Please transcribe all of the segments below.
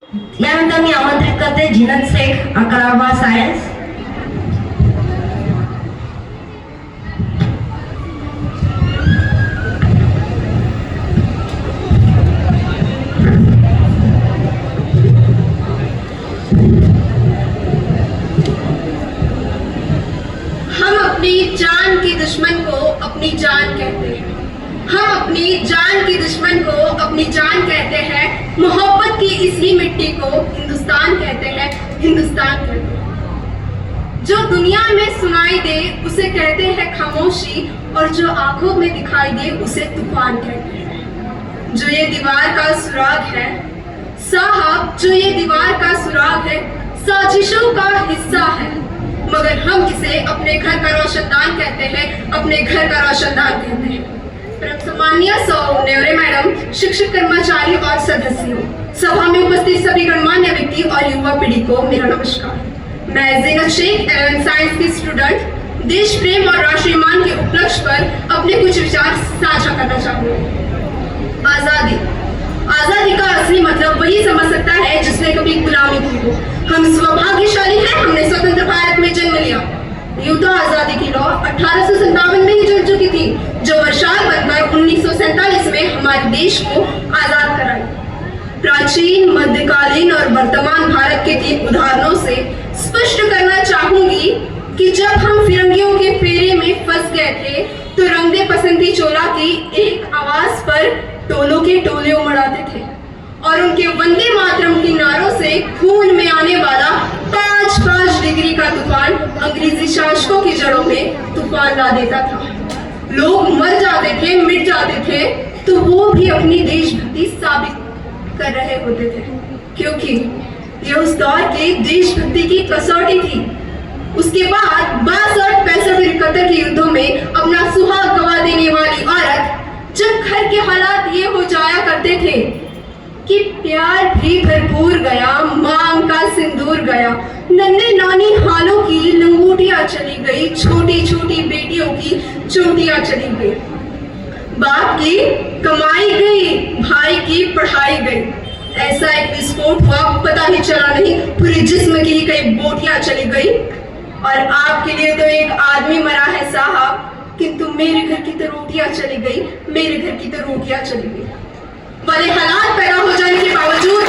यानंतर मी आमंत्रित करते जिनत शेख, 11वा सायन्स. हम अपनी जान की दुश्मन को अपनी जान कहते हैं. हम अपनी जान की दुश्मन को अपनी जान कहते हैं. मोहब्बत की इसी मिट्टी को हिंदुस्तान कहते हैं. हिंदुस्तान कहते हैं. जो दुनिया में सुनाई दे उसे कहते हैं खामोशी, और जो आंखों में दिखाई दे उसे तूफान कहते हैं. जो ये दीवार का सुराग है साहब, जो ये दीवार का सुराग है, साजिशों का हिस्सा है, मगर हम इसे अपने घर का रोशनदान कहते हैं. अपने घर का रोशनदान कहते हैं. सम्मानीय न्योरे मैडम, शिक्षक, कर्मचारी और सदस्यों, सभा में उपस्थित सभी गणमान्य व्यक्ति और युवा पीढ़ी को मेरा नमस्कार. मैं जिनत शेख, 11th साइंस की स्टूडेंट, देश प्रेम और राष्ट्रीय मान के उपलक्ष्य पर अपने कुछ विचार साझा करना चाहूंगी. आजादी. आजादी का असली मतलब वही समझ सकता है जिसने कभी गुलामी की हो. हम सौभाग्यशाली हैं, हमने स्वतंत्र भारत में जन्म लिया. यूं तो आजादी की लौ 1857 में ही जल चुकी थी, जो वर्षाल बनकर 1947 में हमारे देश को आजाद कराई. प्राचीन, मध्यकालीन और वर्तमान भारत के 3 उदाहरणों से स्पष्ट करना चाहूंगी कि जब हम फिरंगियों के फेरे में फंस गए थे तो रंगदे पसंदी चोला की एक आवाज पर टोलों के टोले उमड़ाते थे, और उनके वंदे मातरम की नारों से खून में आने वाला 5-5 डिग्री का तूफान अंग्रेजी शासकों की जड़ों में तूफान ला देता था. लोग मर जाते थे, मिट जाते थे, तो वो भी अपनी देशभक्ति साबित कर रहे होते थे, क्योंकि ये उस दौर की देशभक्ति की कसौटी थी. उसके बाद 62, 65 और 71 के युद्धों में अपना सुहाग गवा देने वाली औरत, जब घर के हालात ये हो जाया करते थे कि प्यार भी भरपूर गया, मांग का सिंदूर गया, नन्हे नानी हालों की लंगोटियां चली गई, छोटी छोटी बेटियों की चोटियां चली गई, बाप की कमाई गई, भाई की पढ़ाई गई. ऐसा एक विस्फोट हुआ, पता ही चला नहीं, पूरे जिस्म की कई बोटियां चली गई. और आपके लिए तो एक आदमी मरा है साहब, किंतु मेरे घर की तो रोटियां चली गई, मेरे घर की तो रोटियां चली गई. वाले हालात पैदा हो जाने के बावजूद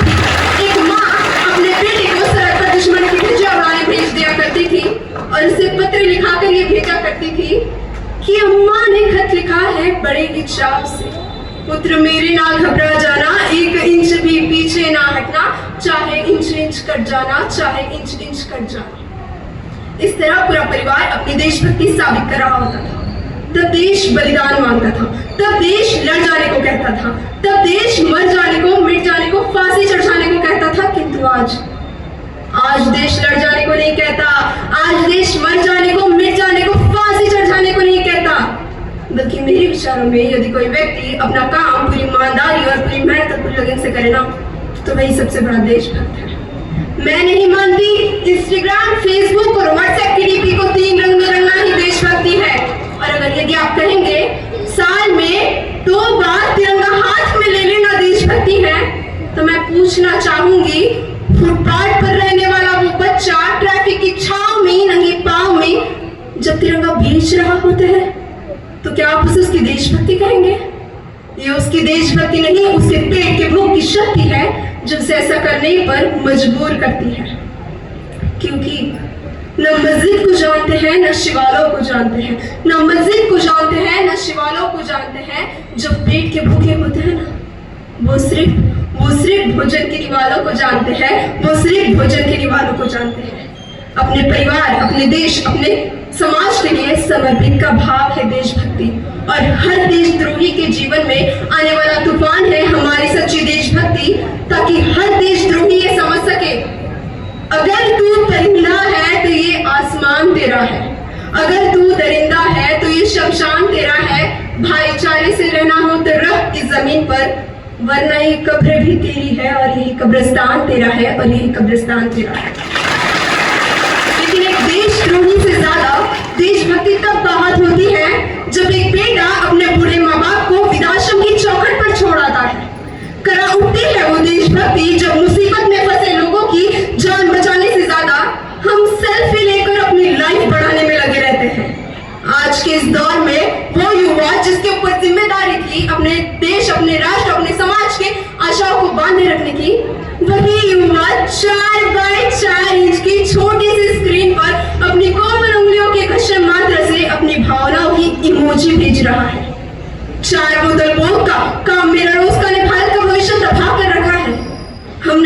एक माँ अपने बेटे को सरहद पर दुश्मन की भुजिया उड़ाने भेज दिया करती थी, और उसे पत्र लिखाकर ये भेजा करती थी कि अम्मा ने खत लिखा है बड़े चाव से, पुत्र मेरे ना घबरा जाना, 1 इंच भी पीछे ना हटना, चाहे इंच इंच कट जाना, चाहे इंच इंच कट जाना. इस तरह पूरा परिवार अपनी देशभक्ति साबित कर रहा होता था. तब देश बलिदान मांगता था, तब देश लड़ जाने को कहता था, तब देश मर जाने को, मिट जाने को, फांसी चढ़ाने को कहता था. किंतु आज देश लड़ जाने को नहीं कहता, आज देश मर जाने को, मिट जाने को, फांसी चढ़ाने को नहीं कहता, बल्कि मेरे विचारों में यदि कोई व्यक्ति अपना काम पूरी ईमानदारी और पूरी मेहनत और पूरी लगन से करे ना, तो वही सबसे बड़ा देशभक्त है. मैं नहीं मानती इंस्टाग्राम, फेसबुक और व्हाट्सएप की डीपी को 3 रंग में रंगना ही देशभक्ति है. और अगर यदि आप कहेंगे साल में 2 बार तिरंगा हाथ में ले लेना देशभक्ति है, तो मैं पूछना चाहूंगी, फुटपाथ पर रहने वाला वो बच्चा ट्रैफिक की छांव में नंगे पांव में जब तिरंगा बेच रहा होता है, तो क्या आप उसे उसकी देशभक्ति कहेंगे? ये उसकी देशभक्ति नहीं, उसके पेट के भूख की शक्ति है जो उसे ऐसा करने पर मजबूर करती है. क्योंकि न मस्जिद को जानते हैं, न शिवालों को जानते हैं, न मस्जिद को जानते हैं, न शिवालों को जानते हैं. जो पेट के भूखे होते हैं ना, वो सिर्फ भोजन की दीवारों को जानते हैं, वो सिर्फ भोजन की दीवारों को जानते हैं. अपने परिवार, अपने देश, अपने समाज के लिए समर्पित का भाव है देशभक्ति. और हर देशद्रोही के जीवन में आने वाला तूफान है हमारी सच्ची देशभक्ति, ताकि हर देशद्रोही ये समझ सके, अगर तू परिंदा है तो ये आसमान तेरा है, अगर तू दरिंदा है तो ये शमशान तेरा है. भाईचारे से रहना हो तो रह इस जमीन पर, वरना ये कब्र भी तेरी है और यही कब्रिस्तान तेरा है और यही कब्रिस्तान तेरा है. लेकिन एक देशद्रोही से ज्यादा देशभक्ति तब बात होती है जब एक बेटा अपने बूढ़े माँ बाप को वृद्धाश्रम की चौखट पर छोड़ आता है. करा उठती है वो देशभक्ति जब मुसीबत में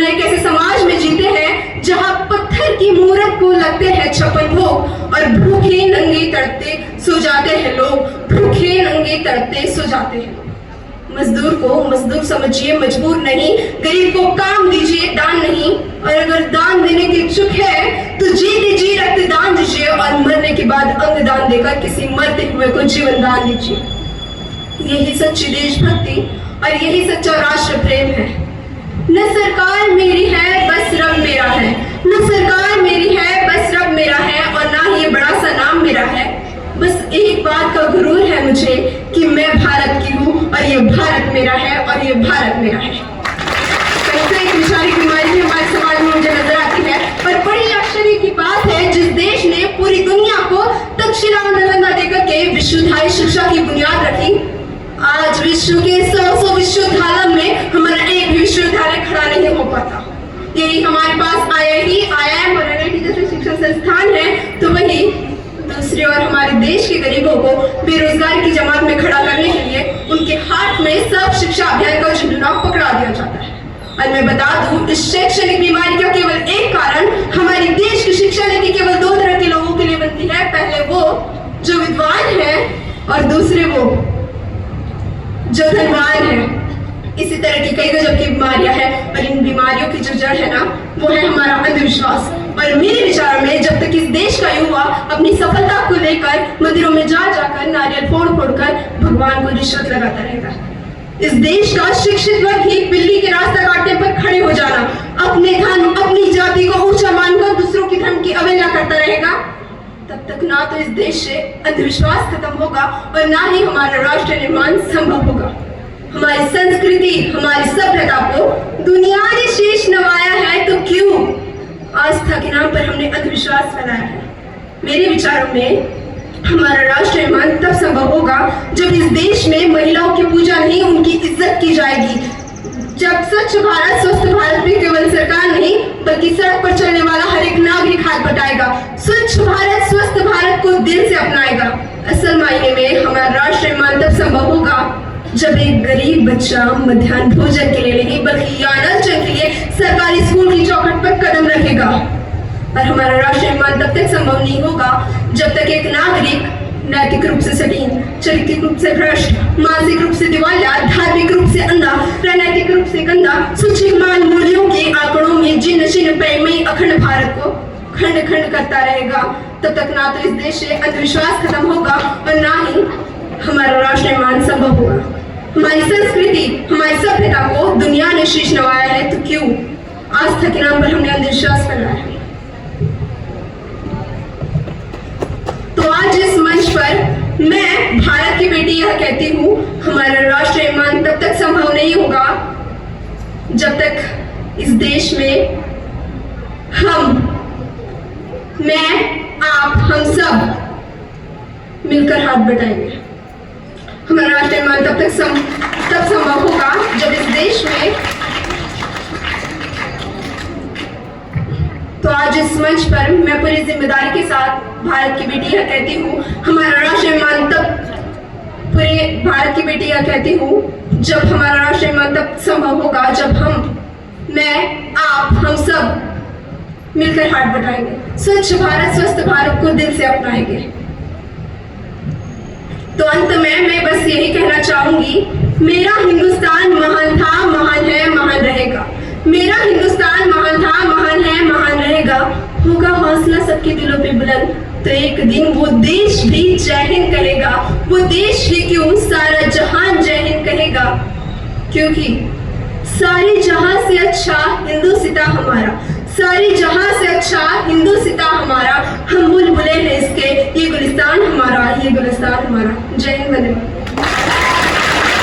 एक ऐसे समाज में जीते हैं जहां पत्थर की मूरत को लगते हैं 56 भोग और भूखे नंगे तड़पते सो जाते हैं लोग, भूखे नंगे तड़पते सो जाते हैं। मजदूर को मजदूर समझिए, मजबूर नहीं। गरीब को काम दीजिए, दान नहीं। और अगर दान देने की इच्छुक है तो जीते जी रक्तदान दीजिए और मरने के बाद अंग दान देकर किसी मरते हुए को जीवन दान दीजिए। यही सच्ची देशभक्ति और यही सच्चा राष्ट्र प्रेम है। न सरकार मेरी है बस रब मेरा है, न सरकार मेरी है बस रब मेरा है, और ना ही ये बड़ा सा नाम मेरा है। बस एक बात का गुरूर है मुझे कि मैं भारत की हूँ और ये भारत मेरा है और ये भारत मेरा है। तो एक विचारी बीमारी हमारे समाज में मुझे नजर आती है, और बड़ी आश्चर्य की बात है जिस देश ने पूरी दुनिया को तक्षशिला और नालंदा देकर के विश्वविद्यालय शिक्षा की बुनियाद रखी, आज विश्व के 100 विश्वविद्यालय में हमारा एक भी विश्वविद्यालय खड़ा नहीं हो पाता। यही हमारे पास IIT, IIM और NIT जैसे शिक्षण संस्थान है, तो वही दूसरी ओर हमारे देश के गरीबों को बेरोजगारी की जमात में खड़ा करने के लिए उनके हाथ में सब शिक्षा अभियान का झंडा पकड़ा दिया जाता है। और मैं बता दूं, इस शैक्षणिक बीमारी का केवल एक कारण हमारे देश की शिक्षा नीति केवल 2 तरह के लोगों के लिए बनती है। पहले वो जो विद्वान है और दूसरे वो जो धनवान है। इसी तरह की कई गजब की बीमारियां हैं, और इन बीमारियों की जो जड़ है ना, वो है हमारा अंधविश्वास। और मेरे विचार में जब तक इस देश का युवा अपनी सफलता को लेकर मंदिरों में जा जाकर नारियल फोड़ फोड़कर भगवान को रिश्वत लगाता रहेगा, इस देश का शिक्षित वर्ग ही बिल्ली के रास्ता काटने पर खड़े हो जाना, अपने धन अपनी जाति को ऊंचा मानकर दूसरों की धर्म की अवहेलना करता रहेगा, तब तक ना तो इस देश से अंधविश्वास खत्म होगा और ना ही हमारा राष्ट्र निर्माण संभव होगा। हमारी संस्कृति, हमारी सभ्यता को दुनिया ने शीश नवाया है, तो क्यों आस्था के नाम पर हमने अंधविश्वास फैलाया है। मेरे विचारों में हमारा राष्ट्र निर्माण तब संभव होगा जब इस देश में महिलाओं की पूजा नहीं, उनकी इज्जत की जाएगी। जब स्वच्छ भारत स्वस्थ भारत में केवल सरकार नहीं बल्कि सड़क पर चलने वाला हर एक नागरिक हाथ बटाएगा, स्वच्छ भारत स्वस्थ भारत को दिल से अपनाएगा। असल मायने में हमारा राष्ट्र निर्माण तब संभव होगा जब एक गरीब बच्चा मध्याह्न भोजन के लिए नहीं बल्कि यानांचल के लिए सरकारी स्कूल की चौखट पर कदम रखेगा। और हमारा राष्ट्र निर्माण तब तक संभव नहीं होगा जब तक एक नागरिक नैतिक रूप से सटीक, चारित्रिक रूप से भ्रष्ट, मानसिक रूप से दिवालिया, धार्मिक रूप से अंधा, राजनीतिक रूप से गंदा, सुचिमान मूल्यों के आंकड़ों में जिन छिन्न प्रेमी अखंड भारत को खंड खंड करता रहेगा। तब तक ना तो इस देश से अंधविश्वास खत्म होगा और ना ही हमारा राष्ट्र निर्माण संभव होगा। हमारी संस्कृति, हमारी सभ्यता को दुनिया ने शीश नवाया है, तो क्यों आस्था के नाम पर हमने अंधविश्वास फैलाया है। तो आज इस मंच पर मैं भारत की बेटी यह कहती हूँ, हमारा राष्ट्र निर्माण तब तक संभव नहीं होगा जब तक इस देश में मैं, आप, हम सब मिलकर हाथ बटाएंगे। हमारा राष्ट्र निर्माण तब संभव होगा जब इस देश में, तो आज इस मंच पर मैं पूरी जिम्मेदारी के साथ भारत की बेटी यह कहती हूँ, हमारा राष्ट्र निर्माण पूरे भारत की बेटी यह कहती हूँ जब हमारा राष्ट्र निर्माण तब संभव होगा जब मैं, आप, हम सब मिलकर हाथ बटाएंगे, स्वच्छ भारत स्वस्थ भारत को दिल से अपनाएंगे। तो अंत में मैं बस यही कहना चाहूंगी, मेरा हिंदुस्तान महान था, महान है, महान रहेगा। मेरा हिंदुस्तान महान था, महान है, महान रहेगा। होगा हौसला सबके दिलों पे बुलंद, तो एक दिन वो देश भी जय हिंद कहेगा। वो देश ही क्यों, सारा जहान जय हिंद कहेगा, क्योंकि सारे जहां से अच्छा हिंदुस्तान हमारा, सारे जहां से अच्छा हिंदुस्तान हमारा। हम बुलबुलें हैं इसके, ये गुलिस्तान हमारा, ये गुलिस्तान हमारा। जय हिंद, वंदे मातरम।